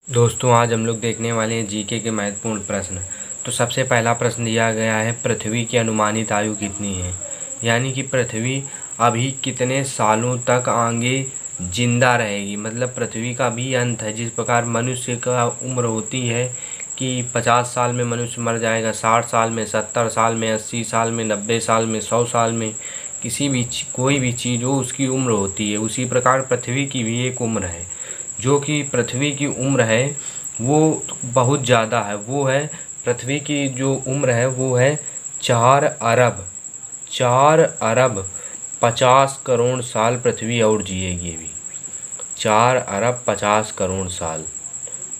दोस्तों आज हम लोग देखने वाले हैं जीके के महत्वपूर्ण प्रश्न। तो सबसे पहला प्रश्न दिया गया है, पृथ्वी की अनुमानित आयु कितनी है। यानी कि पृथ्वी अभी कितने सालों तक आगे जिंदा रहेगी। मतलब पृथ्वी का भी अंत है। जिस प्रकार मनुष्य का उम्र होती है कि 50 साल में मनुष्य मर जाएगा, 60 साल में, 70 साल में, 80 साल में, 90 साल में, 100 साल में, किसी भी कोई भी चीज़ हो उसकी उम्र होती है। उसी प्रकार पृथ्वी की भी एक उम्र है। जो कि पृथ्वी की उम्र है वो बहुत ज़्यादा है। वो है पृथ्वी की जो उम्र है वो है 4 अरब 50 करोड़ साल पृथ्वी और जिएगी अभी। 4 अरब 50 करोड़ साल,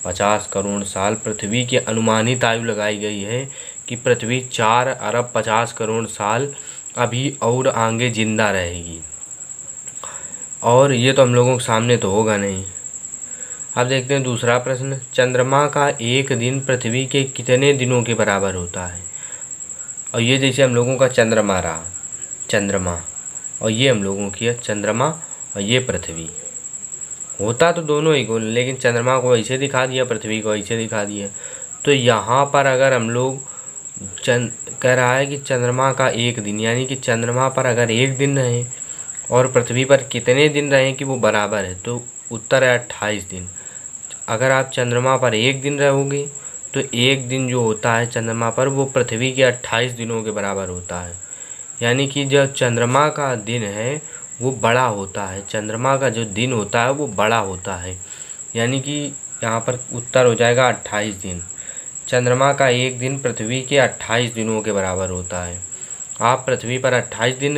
50 करोड़ साल पृथ्वी की अनुमानित आयु लगाई गई है कि पृथ्वी 4 अरब 50 करोड़ साल अभी और आगे जिंदा रहेगी। और ये तो हम लोगों के सामने तो होगा नहीं। अब देखते हैं दूसरा प्रश्न, चंद्रमा का एक दिन पृथ्वी के कितने दिनों के बराबर होता है। और ये जैसे हम लोगों का चंद्रमा रहा, चंद्रमा, और ये हम लोगों की है चंद्रमा, और ये पृथ्वी। होता तो दोनों ही को, लेकिन चंद्रमा को ऐसे दिखा दिया, पृथ्वी को ऐसे दिखा दिया। तो यहाँ पर अगर हम लोग कह रहा है कि चंद्रमा का एक दिन, यानी कि चंद्रमा पर अगर एक दिन रहे और पृथ्वी पर कितने दिन रहे कि वो बराबर है, तो उत्तर है 28 दिन। अगर आप चंद्रमा पर एक दिन रहोगे तो एक दिन जो होता है चंद्रमा पर वो पृथ्वी के 28 दिनों के बराबर होता है। यानी कि जो चंद्रमा का दिन है वो बड़ा होता है, चंद्रमा का जो दिन होता है वो बड़ा होता है। यानी कि यहाँ पर उत्तर हो जाएगा 28 दिन। चंद्रमा का एक दिन पृथ्वी के 28 दिनों के बराबर होता है। आप पृथ्वी पर 28 दिन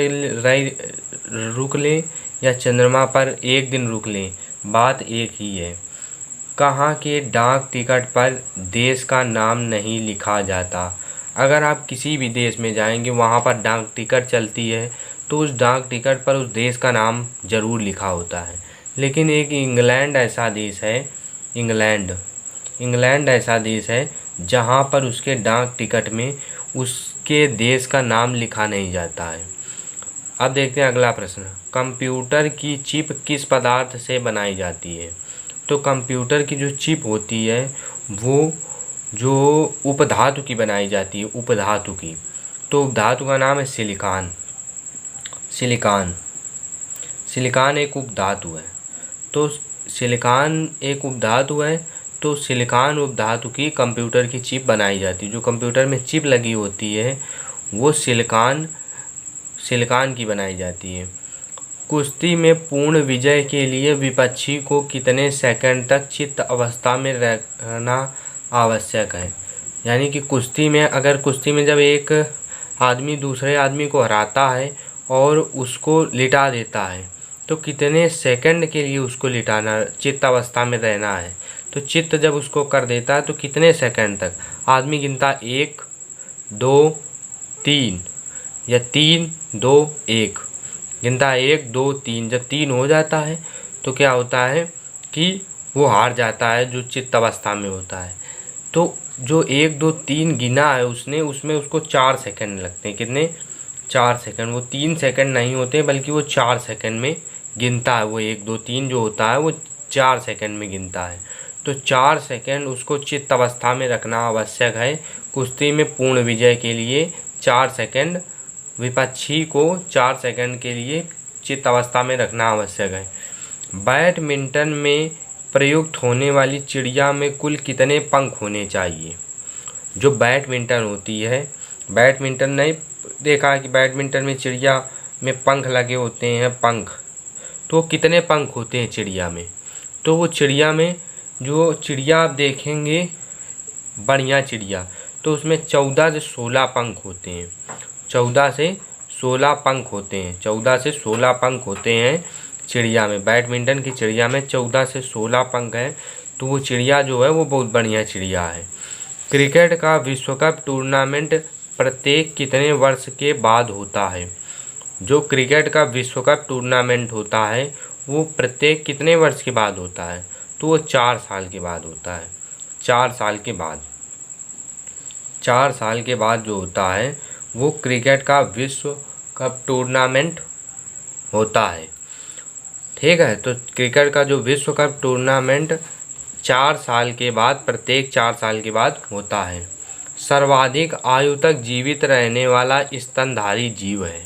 रुक लें या चंद्रमा पर एक दिन रुक लें, बात एक ही है। कहाँ के डाक टिकट पर देश का नाम नहीं लिखा जाता। अगर आप किसी भी देश में जाएंगे वहाँ पर डाक टिकट चलती है तो उस डाक टिकट पर उस देश का नाम ज़रूर लिखा होता है। लेकिन एक इंग्लैंड ऐसा देश है, इंग्लैंड ऐसा देश है जहाँ पर उसके डाक टिकट में उसके देश का नाम लिखा नहीं जाता है। अब देखते हैं अगला प्रश्न, कंप्यूटर की चिप किस पदार्थ से बनाई जाती है। तो कंप्यूटर की जो चिप होती है वो जो उपधातु की बनाई जाती है, उपधातु की। तो उपधातु का नाम है सिलिकॉन। सिलिकॉन सिलिकॉन एक उपधातु है। तो सिलिकॉन एक उपधातु है, तो सिलिकॉन उपधातु की कंप्यूटर की चिप बनाई जाती है। जो कंप्यूटर में चिप लगी होती है वो सिलिकॉन की बनाई जाती है। कुश्ती में पूर्ण विजय के लिए विपक्षी को कितने सेकंड तक चित्त अवस्था में रहना आवश्यक है। यानी कि कुश्ती में, अगर कुश्ती में जब एक आदमी दूसरे आदमी को हराता है और उसको लिटा देता है तो कितने सेकंड के लिए उसको लिटाना, चित्त अवस्था में रहना है। तो चित्त जब उसको कर देता है तो कितने सेकंड तक आदमी गिनता, 1 2 3 या 3 2 1 गिनता है, 1 2 3। जब 3 हो जाता है तो क्या होता है कि वो हार जाता है जो चित्त अवस्था में होता है। तो जो 1 2 3 गिना है उसने, उसमें उसको 4 सेकंड लगते हैं। कितने? 4 सेकंड। वो 3 सेकंड नहीं होते बल्कि वो 4 सेकंड में गिनता है। वो 1 2 3 जो होता है वो 4 सेकंड में गिनता है। तो 4 सेकंड उसको चित्त अवस्था में रखना आवश्यक है। कुश्ती में पूर्ण विजय के लिए 4 सेकंड, विपक्षी को 4 सेकंड के लिए चित्त अवस्था में रखना आवश्यक है। बैडमिंटन में प्रयुक्त होने वाली चिड़िया में कुल कितने पंख होने चाहिए। जो बैडमिंटन होती है, बैडमिंटन नहीं देखा कि बैडमिंटन में चिड़िया में पंख लगे होते हैं, पंख। तो कितने पंख होते हैं चिड़िया में। तो वो चिड़िया में, जो चिड़िया आप देखेंगे बढ़िया चिड़िया, तो उसमें 14 से 16 पंख होते हैं। 14 से 16 पंख होते हैं, 14 से 16 पंख होते हैं चिड़िया में। बैडमिंटन की चिड़िया में 14 से 16 पंख हैं। तो वो चिड़िया जो है वो बहुत बढ़िया चिड़िया है। क्रिकेट का विश्व कप टूर्नामेंट प्रत्येक कितने वर्ष के बाद होता है। जो क्रिकेट का विश्व कप टूर्नामेंट होता है वो प्रत्येक कितने वर्ष के बाद होता है। तो वो 4 साल के बाद होता है। 4 साल के बाद, 4 साल के बाद जो होता है वो क्रिकेट का विश्व कप टूर्नामेंट होता है। ठीक है, तो क्रिकेट का जो विश्व कप टूर्नामेंट 4 साल के बाद, प्रत्येक 4 साल के बाद होता है। सर्वाधिक आयु तक जीवित रहने वाला स्तनधारी जीव है।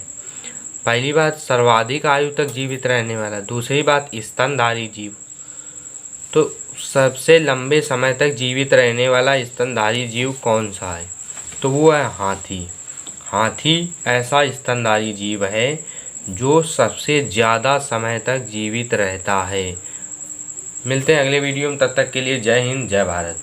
पहली बात सर्वाधिक आयु तक जीवित रहने वाला, दूसरी बात स्तनधारी जीव। तो सबसे लंबे समय तक जीवित रहने वाला स्तनधारी जीव कौन सा है? तो वो है हाथी। हाथी ऐसा स्तनधारी जीव है जो सबसे ज़्यादा समय तक जीवित रहता है। मिलते हैं अगले वीडियो में, तब तक के लिए जय हिंद, जय भारत।